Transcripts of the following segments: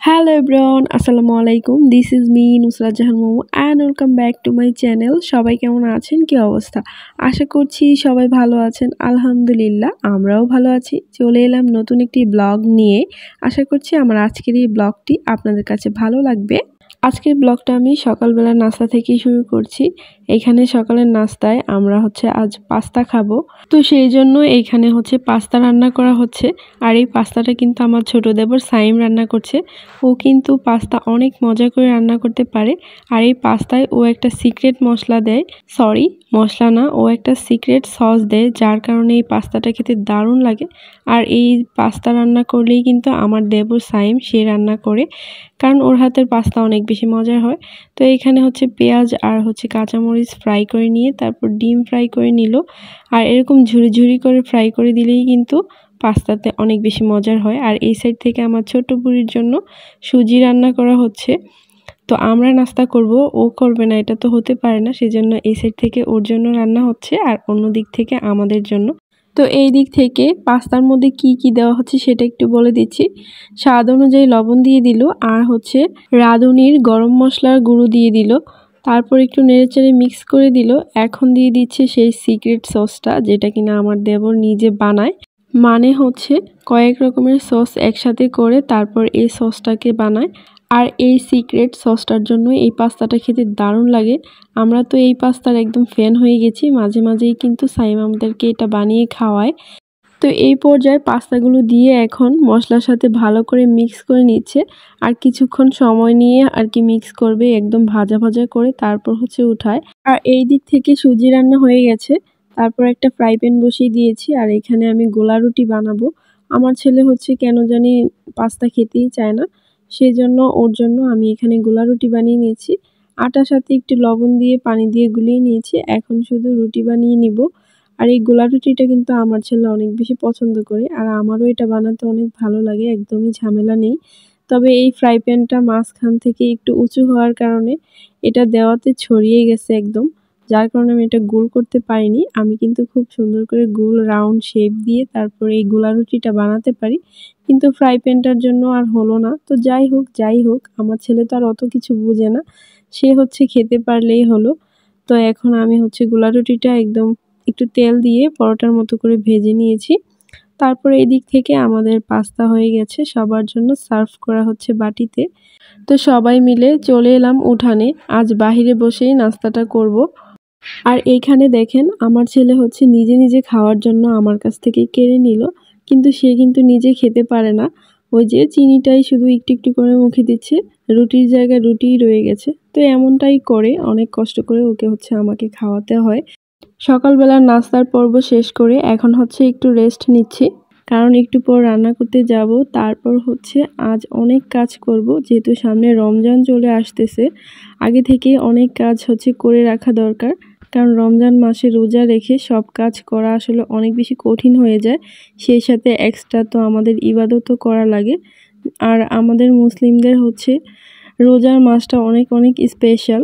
Hello everyone, আসসালামু আলাইকুম। This is me Nusrat Jahan momo and welcome back to my channel. সবাই কেমন আছেন, কি অবস্থা? আশা করছি সবাই ভালো আছেন। আলহামদুলিল্লাহ আমরাও ভালো আছি। চলে এলাম নতুন একটি ব্লগ নিয়ে। আশা করছি আমার আজকের এই ব্লগটি আপনাদের কাছে ভালো লাগবে। আজকের ব্লগটা আমি সকালবেলা নাস্তা থেকেই শুরু করছি। এখানে সকালের নাস্তায় আমরা আজ পাস্তা খাবো। তো সেই জন্য এইখানে পাস্তা রান্না করা হচ্ছে। আর এই পাস্তাটা কিন্তু আমার ছোট দেবর সাইম রান্না করছে। ও কিন্তু পাস্তা অনেক মজা করে রান্না করতে পারে। আর এই পাস্তায় ও একটা সিক্রেট মশলা দেয়, সরি মশলা না, ও একটা সিক্রেট সস দেয়, যার কারণে এই পাস্তাটা খেতে দারুণ লাগে। আর এই পাস্তা রান্না করলেই কিন্তু আমার দেবর সাইম সে রান্না করে, কারণ ওর হাতের পাস্তা অনেক বেশি মজার হয়। তো এইখানে পেঁয়াজ আর কাঁচামরিচ ফ্রাই করে নিয়ে তারপর ডিম ফ্রাই করে নিল। আর এরকম ঝুরি ঝুরি করে ফ্রাই করে দিলেই কিন্তু পাস্তাতে অনেক বেশি মজার হয়। আর এই সাইড থেকে আমার ছোট্ট বুড়ির জন্য সুজি রান্না করা হচ্ছে। তো আমরা নাস্তা করব, ও করবে না, এটা তো হতে পারে না, সেজন্য এই সাইড থেকে ওর জন্য রান্না হচ্ছে আর অন্য দিক থেকে আমাদের জন্য। তো এই দিক থেকে পাস্তার মধ্যে কি কি দেওয়া হচ্ছে সেটা একটু বলে দিচ্ছি। স্বাদ অনুযায়ী লবণ দিয়ে দিল, আর রাঁধুনির গরম মশলার গুঁড়ো দিয়ে দিল। তারপর একটু নেড়েচেড়ে মিক্স করে দিল। এখন দিয়ে দিচ্ছে সেই সিক্রেট সসটা, যেটা কিনা আমার দেবর নিজে বানায়। মানে কয়েক রকমের সস একসাথে করে তারপর এই সসটাকে বানায়। আর এই সিক্রেট সসটার জন্য এই পাস্তাটা খেতে দারুণ লাগে। আমরা তো এই পাস্তার একদম ফ্যান হয়ে গেছি। মাঝে মাঝেই কিন্তু সাইম আমাদেরকে এটা বানিয়ে খাওয়ায়। তো এই পর্যায়ে পাস্তাগুলো দিয়ে এখন মশলার সাথে ভালো করে মিক্স করে নিচ্ছে। আর কিছুক্ষণ সময় নিয়ে আর কি মিক্স করবে, একদম ভাজা ভাজা করে তারপর উঠায়। আর এই দিক থেকে সুজি রান্না হয়ে গেছে। তারপর একটা ফ্রাই প্যান বসিয়ে দিয়েছি, আর এখানে আমি গোলা রুটি বানাবো। আমার ছেলে কেন জানি পাস্তা খেতেই চায় না, সেজন্য ওর জন্য আমি এখানে গোলা রুটি বানিয়ে নিয়েছি। আটার সাথে একটু লবণ দিয়ে পানি দিয়ে গুলিয়ে নিয়েছি। এখন শুধু রুটি বানিয়ে নিব। আর এই গোলা রুটিটা কিন্তু আমার ছেলে অনেক বেশি পছন্দ করে, আর আমারও এটা বানাতে অনেক ভালো লাগে, একদমই ঝামেলা নেই। তবে এই ফ্রাই প্যানটা মাঝখান থেকে একটু উঁচু হওয়ার কারণে এটা দেওয়াতে ছড়িয়ে গেছে একদম, যার কারণে আমি এটা গোল করতে পারিনি। আমি কিন্তু খুব সুন্দর করে গোল রাউন্ড শেপ দিয়ে তারপরে এই গোলা রুটিটা বানাতে পারি, কিন্তু ফ্রাই প্যানটার জন্য আর হলো না। তো যাই হোক আমার ছেলে তো আর অত কিছু বুঝে না, সে খেতে পারলেই হলো। তো এখন আমি গোলা রুটিটা একদম একটু তেল দিয়ে পরোটার মতো করে ভেজে নিয়েছি। তারপরে এই দিক থেকে আমাদের পাস্তা হয়ে গেছে, সবার জন্য সার্ভ করা হচ্ছে বাটিতে। তো সবাই মিলে চলে এলাম উঠানে, আজ বাহিরে বসেই নাস্তাটা করব। আর এইখানে দেখেন আমার ছেলে নিজে নিজে খাওয়ার জন্য আমার কাছ থেকে কেড়ে নিল, কিন্তু সে কিন্তু নিজে খেতে পারে না। ওই যে চিনিটাই শুধু একটু একটু করে মুখে দিচ্ছে, রুটির জায়গায় রুটিই রয়ে গেছে। তো এমনটাই করে, অনেক কষ্ট করে ওকে আমাকে খাওয়াতে হয়। সকালবেলার নাস্তার পর্ব শেষ করে এখন একটু রেস্ট নিচ্ছি, কারণ একটু পর রান্না করতে যাব। তারপর আজ অনেক কাজ করব, যেহেতু সামনে রমজান চলে আসতেছে। আগে থেকে অনেক কাজ করে রাখা দরকার, কারণ রমজান মাসে রোজা রেখে সব কাজ করা আসলে অনেক বেশি কঠিন হয়ে যায়। সেই সাথে এক্সট্রা তো আমাদের ইবাদতও করা লাগে। আর আমাদের মুসলিমদের রোজার মাসটা অনেক অনেক স্পেশাল।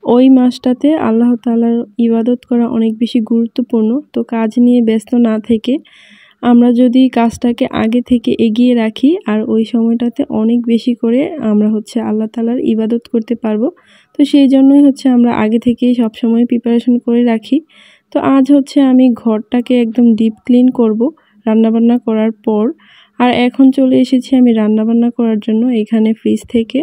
ওই মাসটাতে আল্লাহ তাআলার ইবাদত করা অনেক বেশি গুরুত্বপূর্ণ। তো কাজ নিয়ে ব্যস্ত না থেকে আমরা যদি কাজটাকে আগে থেকে এগিয়ে রাখি, আর ওই সময়টাতে অনেক বেশি করে আমরা আল্লাহ তাআলার ইবাদত করতে পারবো। তো সেই জন্যই আমরা আগে থেকেই সবসময় প্রিপারেশন করে রাখি। তো আজ আমি ঘরটাকে একদম ডিপ ক্লিন করব রান্নাবান্না করার পর। আর এখন চলে এসেছি আমি রান্নাবান্না করার জন্য। এখানে ফ্রিজ থেকে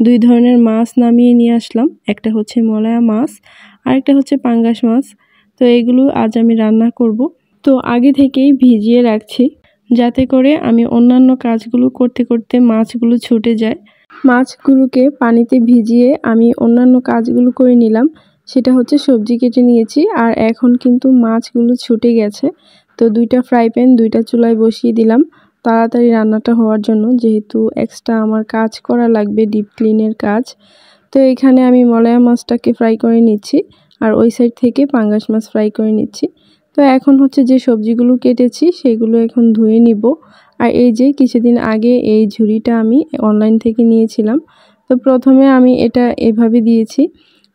2 ধরনের মাছ নামিয়ে নিয়ে আসলাম। একটা মলায়া মাছ, আর একটা পাঙ্গাস মাছ। তো এগুলো আজ আমি রান্না করব। তো আগে থেকেই ভিজিয়ে রাখছি, যাতে করে আমি অন্যান্য কাজগুলো করতে করতে মাছগুলো ছুটে যায়। মাছগুলোকে পানিতে ভিজিয়ে আমি অন্যান্য কাজগুলো করে নিলাম। সেটা সবজি কেটে নিয়েছি, আর এখন কিন্তু মাছগুলো ছুটে গেছে। তো 2টা ফ্রাই প্যান 2টা চুলায় বসিয়ে দিলাম তাড়াতাড়ি রান্নাটা হওয়ার জন্য, যেহেতু এক্সট্রা আমার কাজ করা লাগবে, ডিপ ক্লিনের কাজ। তো এখানে আমি মলায়া মাছটাকে ফ্রাই করে নিচ্ছি, আর ওই সাইড থেকে পাঙ্গাস মাছ ফ্রাই করে নিচ্ছি। তো এখন যে সবজিগুলো কেটেছি সেগুলো এখন ধুয়ে নিব। আর এই যে কিছুদিন আগে এই ঝুড়িটা আমি অনলাইন থেকে নিয়েছিলাম। তো প্রথমে আমি এটা এভাবে দিয়েছি,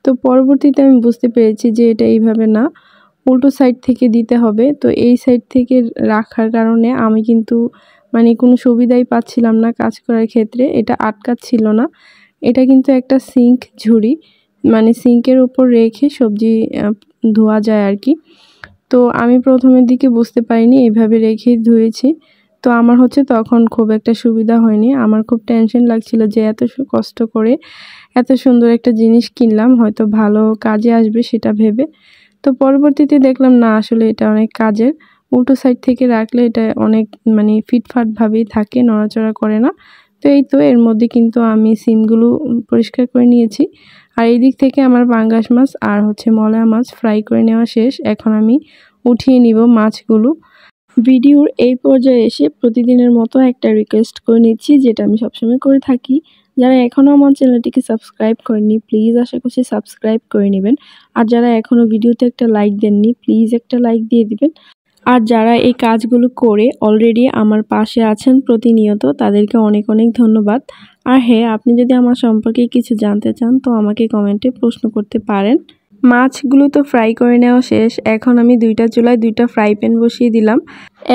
তো পরবর্তীতে আমি বুঝতে পেরেছি যে এটা এইভাবে না, উল্টো সাইড থেকে দিতে হবে। তো এই সাইড থেকে রাখার কারণে আমি কিন্তু মানে কোনো সুবিধাই পাচ্ছিলাম না কাজ করার ক্ষেত্রে, এটা আটকাচ্ছিল না। এটা কিন্তু একটা সিঙ্ক ঝুড়ি, মানে সিঙ্কের উপর রেখে সবজি ধোয়া যায় আর কি। তো আমি প্রথমের দিকে বুঝতে পারিনি, এভাবে রেখেই ধুয়েছি। তো আমার হচ্ছে তখন খুব একটা সুবিধা হয়নি, আমার খুব টেনশন লাগছিল যে এত কষ্ট করে এত সুন্দর একটা জিনিস কিনলাম, হয়তো ভালো কাজে আসবে সেটা ভেবে। তো পরবর্তীতে দেখলাম না, আসলে এটা অনেক কাজের। উল্টো সাইড থেকে রাখলে এটা অনেক মানে ফিটফাটভাবেই থাকে, নড়াচড়া করে না। তো এই তো এর মধ্যে কিন্তু আমি সিমগুলো পরিষ্কার করে নিয়েছি। আর এই দিক থেকে আমার পাঙ্গাস মাছ আর হচ্ছে মলা মাছ ফ্রাই করে নেওয়া শেষ। এখন আমি উঠিয়ে নিব মাছগুলো। ভিডিওর এই পর্যায়ে এসে প্রতিদিনের মতো একটা রিকোয়েস্ট করে নিচ্ছি, যেটা আমি সবসময় করে থাকি। যারা এখনও আমার চ্যানেলটিকে সাবস্ক্রাইব করেননি, প্লিজ আশা করছি সাবস্ক্রাইব করে নেবেন। আর যারা এখনও ভিডিওতে একটা লাইক দেননি, প্লিজ একটা লাইক দিয়ে দিবেন। আর যারা এই কাজগুলো করে অলরেডি আমার পাশে আছেন প্রতিনিয়ত, তাদেরকে অনেক অনেক ধন্যবাদ। আর হ্যাঁ, আপনি যদি আমার সম্পর্কে কিছু জানতে চান তো আমাকে কমেন্টে প্রশ্ন করতে পারেন। মাছগুলো তো ফ্রাই করে নেওয়া শেষ। এখন আমি দুইটা চুলায় দুইটা ফ্রাই প্যান বসিয়ে দিলাম।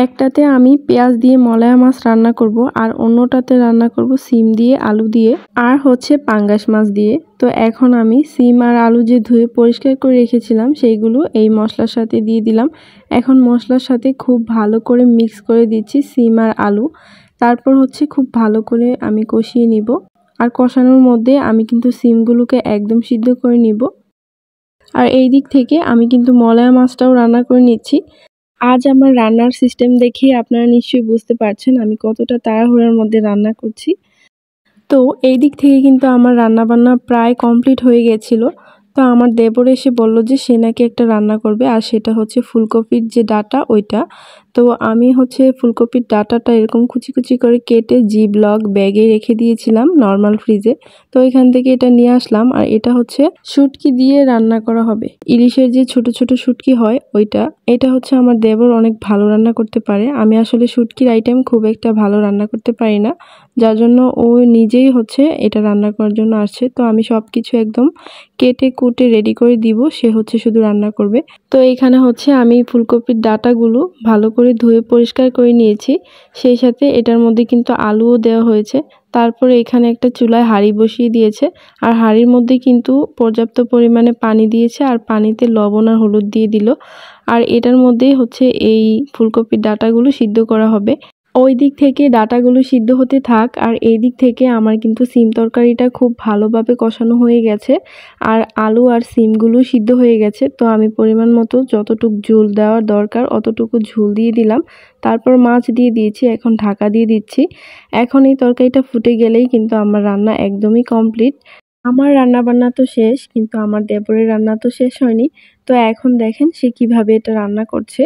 একটাতে আমি পেঁয়াজ দিয়ে মলায়া মাছ রান্না করব, আর অন্যটাতে রান্না করব সিম দিয়ে, আলু দিয়ে, আর হচ্ছে পাঙ্গাস মাছ দিয়ে। তো এখন আমি সিম আর আলু যে ধুয়ে পরিষ্কার করে রেখেছিলাম সেইগুলো এই মশলার সাথে দিয়ে দিলাম। এখন মশলার সাথে খুব ভালো করে মিক্স করে দিচ্ছি সিম আর আলু। তারপর হচ্ছে খুব ভালো করে আমি কষিয়ে নিব। আর কষানোর মধ্যে আমি কিন্তু সিমগুলোকে একদম সিদ্ধ করে নিব। আর এই দিক থেকে আমি কিন্তু মলায়া মাছটাও রান্না করে নিচ্ছি। আজ আমার রান্নার সিস্টেম দেখে আপনারা নিশ্চয়ই বুঝতে পারছেন আমি কতটা তাড়াহুড়োর মধ্যে রান্না করছি। তো এই দিক থেকে কিন্তু আমার রান্নাবান্না প্রায় কমপ্লিট হয়ে গেছিল। তো আমার দেবর এসে বলল যে সে নাকি একটা রান্না করবে, আর সেটা হচ্ছে ফুলকপির যে ডাঁটা ওইটা। তো আমি হচ্ছে ফুলকপির ডাঁটাটা এরকম কুচি কুচি করে কেটে জিপ-লক ব্যাগে রেখে দিয়েছিলাম নর্মাল ফ্রিজে। তো এখান থেকে এটা নিয়ে আসলাম, আর এটা হচ্ছে শুটকি দিয়ে রান্না করা হবে। ইলিশের যে ছোট ছোট শুটকি হয় ওইটা। এটা হচ্ছে আমার দেবর অনেক ভালো রান্না করতে পারে। আমি আসলে শুটকির আইটেম খুব একটা ভালো রান্না করতে পারি না, যার জন্য ও নিজেই হচ্ছে এটা রান্না করার জন্য আসছে। তো আমি সবকিছু একদম কেটে কুটে রেডি করে দিব, সে হচ্ছে শুধু রান্না করবে। তো এখানে হচ্ছে আমি ফুলকপির ডাঁটাগুলো ভালো করে ধুয়ে পরিষ্কার করে নিয়েছি, সেই সাথে এটার মধ্যে কিন্তু আলুও দেওয়া হয়েছে। তারপরে এখানে একটা চুলায় হাঁড়ি বসিয়ে দিয়েছে, আর হাঁড়ির মধ্যে কিন্তু পর্যাপ্ত পরিমাণে পানি দিয়েছে, আর পানিতে লবণ আর হলুদ দিয়ে দিল। আর এটার মধ্যেই হচ্ছে এই ফুলকপির ডাঁটাগুলো সিদ্ধ করা হবে। ওই দিক থেকে ডাঁটাগুলো সিদ্ধ হতে থাক, আর এই দিক থেকে আমার কিন্তু সিম তরকারিটা খুব ভালোভাবে কষানো হয়ে গেছে, আর আলু আর সিমগুলো সিদ্ধ হয়ে গেছে। তো আমি পরিমাণ মতো যতটুকু ঝোল দেওয়ার দরকার অতটুকু ঝোল দিয়ে দিলাম। তারপর মাছ দিয়ে দিয়েছি, এখন ঢাকা দিয়ে দিচ্ছি। এখন এই তরকারিটা ফুটে গেলেই কিন্তু আমার রান্না একদমই কমপ্লিট। আমার রান্না বান্না তো শেষ, কিন্তু আমার দেবরের রান্না তো শেষ হয়নি। তো এখন দেখেন সে কিভাবে এটা রান্না করছে।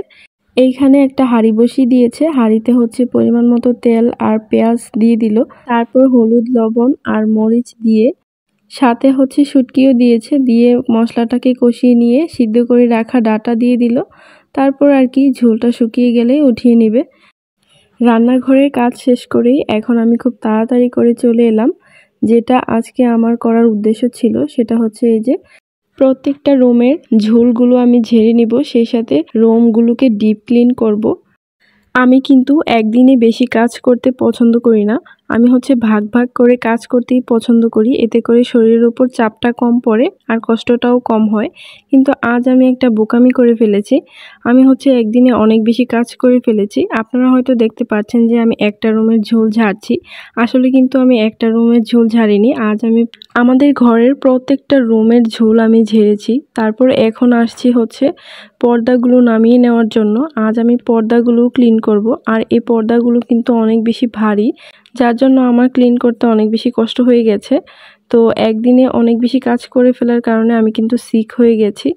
এইখানে একটা হাঁড়ি বসিয়ে দিয়েছে, হাঁড়িতে হচ্ছে পরিমাণ মতো তেল আর পেঁয়াজ দিয়ে দিল। তারপর হলুদ, লবণ আর মরিচ দিয়ে, সাথে হচ্ছে শুটকিও দিয়েছে, দিয়ে মশলাটাকে কষিয়ে নিয়ে সিদ্ধ করে রাখা ডাঁটা দিয়ে দিল। তারপর আর কি ঝোলটা শুকিয়ে গেলেই উঠিয়ে নেবে। রান্নাঘরের কাজ শেষ করেই এখন আমি খুব তাড়াতাড়ি করে চলে এলাম। যেটা আজকে আমার করার উদ্দেশ্য ছিল সেটা হচ্ছে এই যে প্রত্যেকটা রুমের ঝোলগুলো আমি ঝেড়ে নিব, সেই সাথে রুমগুলোকে ডিপ ক্লিন করব। আমি কিন্তু একদিনে বেশি কাজ করতে পছন্দ করি না। আমি হচ্ছে ভাগ ভাগ করে কাজ করতেই পছন্দ করি, এতে করে শরীরের উপর চাপটা কম পড়ে আর কষ্টটাও কম হয়। কিন্তু আজ আমি একটা বোকামি করে ফেলেছি। আমি হচ্ছে একদিনে অনেক বেশি কাজ করে ফেলেছি। আপনারা হয়তো দেখতে পাচ্ছেন যে আমি একটা রুমের ঝোল ঝাড়ছি, আসলে কিন্তু আমি একটা রুমের ঝোল ঝাড়িনি। আজ আমি আমাদের ঘরের প্রত্যেকটা রুমের ঝোল আমি ঝেড়েছি। তারপর এখন আসছি হচ্ছে পর্দাগুলো নামিয়ে নেওয়ার জন্য। আজ আমি পর্দাগুলো ক্লিন করব, আর এই পর্দাগুলো কিন্তু অনেক বেশি ভারী, যার জন্য আমার ক্লিন করতে অনেক বেশি কষ্ট হয়ে গেছে। তো একদিনে অনেক বেশি কাজ করে ফেলার কারণে আমি কিন্তু সিক হয়ে গেছি।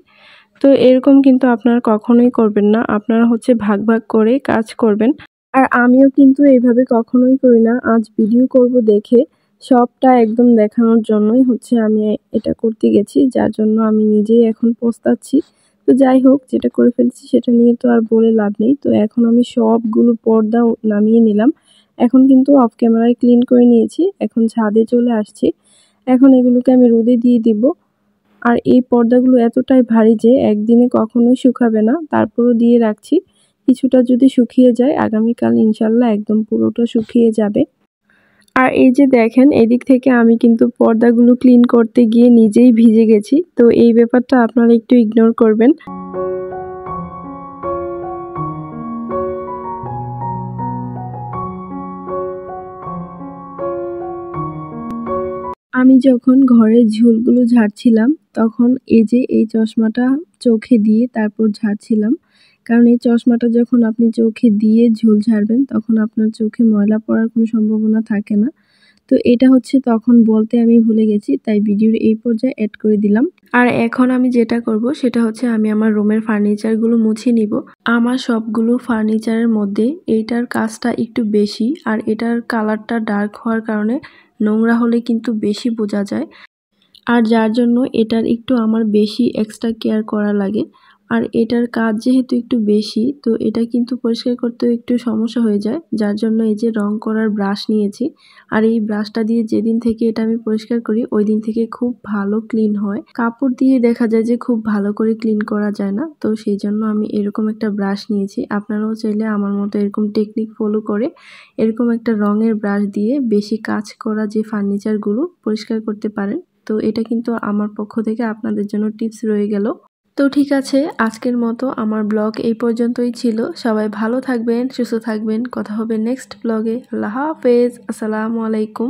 তো এরকম কিন্তু আপনারা কখনোই করবেন না, আপনারা হচ্ছে ভাগ ভাগ করে কাজ করবেন। আর আমিও কিন্তু এইভাবে কখনোই করি না। আজ ভিডিও করব দেখে সবটা একদম দেখানোর জন্যই হচ্ছে আমি এটা করতে গেছি, যার জন্য আমি নিজেই এখন পস্তাচ্ছি। তো যাই হোক, যেটা করে ফেলছি সেটা নিয়ে তো আর বলে লাভ নেই। তো এখন আমি সবগুলো পর্দা নামিয়ে নিলাম। এখন কিন্তু অফ ক্যামেরায় ক্লিন করে নিয়েছি, এখন ছাদে চলে আসছি। এখন এগুলোকে আমি রোদে দিয়ে দিব। আর এই পর্দাগুলো এতটাই ভারী যে একদিনে কখনোই শুকাবে না, তারপরও দিয়ে রাখছি। কিছুটা যদি শুকিয়ে যায় আগামীকাল ইনশাল্লাহ একদম পুরোটা শুকিয়ে যাবে। আর এই যে দেখেন এদিক থেকে আমি কিন্তু পর্দাগুলো ক্লিন করতে গিয়ে নিজেই ভিজে গেছি, তো এই ব্যাপারটা আপনারা একটু ইগনোর করবেন। আমি যখন ঘরের ঝুলগুলো ঝাড়ছিলাম তখন এই যে এই চশমাটা চোখে দিয়ে তারপর ঝাড়ছিলাম, কারণ এই চশমাটা যখন আপনি চোখে দিয়ে ঝুল ঝাড়বেন তখন আপনার চোখে ময়লা পড়ার কোনো সম্ভাবনা থাকে না। তো এটা হচ্ছে তখন বলতে আমি ভুলে গেছি, তাই ভিডিওর এই পর্যায়ে অ্যাড করে দিলাম। আর এখন আমি যেটা করব সেটা হচ্ছে আমি আমার রুমের ফার্নিচারগুলো মুছে নিব। আমার সবগুলো ফার্নিচারের মধ্যে এইটার কাজটা একটু বেশি, আর এটার কালারটা ডার্ক হওয়ার কারণে নোংরা হলে কিন্তু বেশি বোঝা যায়, আর যার জন্য এটার একটু আমার বেশি এক্সট্রা কেয়ার করা লাগে। আর এটার কাজ যেহেতু একটু বেশি, তো এটা কিন্তু পরিষ্কার করতেও একটু সমস্যা হয়ে যায়, যার জন্য এই যে রং করার ব্রাশ নিয়েছি। আর এই ব্রাশটা দিয়ে যেদিন থেকে এটা আমি পরিষ্কার করি ওই দিন থেকে খুব ভালো ক্লিন হয়। কাপড় দিয়ে দেখা যায় যে খুব ভালো করে ক্লিন করা যায় না, তো সেই জন্য আমি এরকম একটা ব্রাশ নিয়েছি। আপনারাও চাইলে আমার মতো এরকম টেকনিক ফলো করে এরকম একটা রঙের ব্রাশ দিয়ে বেশি কাজ করা যে ফার্নিচারগুলো পরিষ্কার করতে পারেন। তো এটা কিন্তু আমার পক্ষ থেকে আপনাদের জন্য টিপস রয়ে গেল। তো ঠিক আছে, আজকের মতো আমার ব্লগ এই পর্যন্তই ছিল। সবাই ভালো থাকবেন, সুস্থ থাকবেন। কথা হবে নেক্সট ব্লগে। আল্লাহ হাফেজ, আসসালামু আলাইকুম।